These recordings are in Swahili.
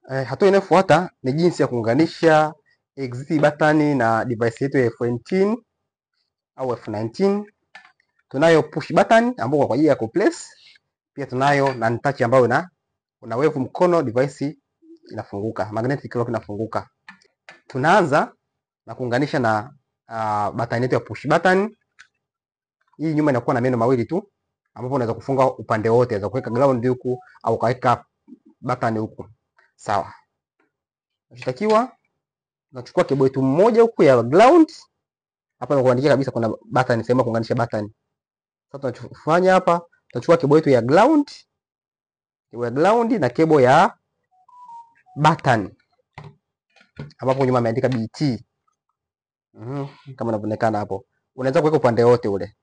Hatua inayofuata ni jinsi ya kuunganisha exit button na device yetu ya F18 au F19. Tunayo push button ambayo kwa ajili ya kuplace, pia tunayo non touch ambayo una wave mkono device inafunguka, magnetic lock inafunguka. Tunaanza na kuunganisha na button yetu ya push button. Hii nyuma inakuwa na meno mawili tu, ambapo unaweza kufunga upande wote, unaweza kuweka ground huku au kaweka button huku. Sawa. Tunatakiwa tunachukua cable yetu mmoja huku ya ground. Hapa nakuandikia kabisa kuna button, sema kuunganisha button. Sasa tunachofanya hapa, tutachukua cable yetu ya ground, na cable ya button, ambapo nyuma imeandika BT. Kama inavyoonekana hapo. Unaweza kuweka upande wote ule.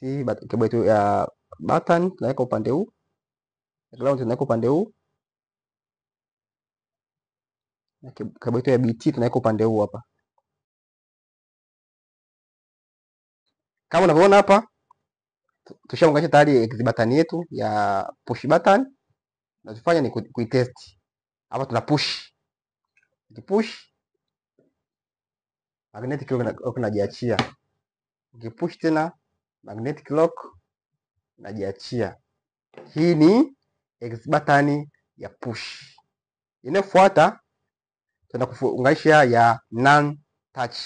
Si cable yetu ya button tunaweka upande huu, ground tunaweka upande huu, na cable yetu ya BT tunaweka upande huu hapa. Kama unavyoona hapa, tushaunganisha tayari exit button yetu ya push button. Tunachofanya ni kuitest. Hapa tuna push. Ukipush, magnetic lock inajiachia. Ukipush tena, magnetic lock inajiachia. Hii ni exit button ya push. Inayofuata tunakuunganisha ya non touch.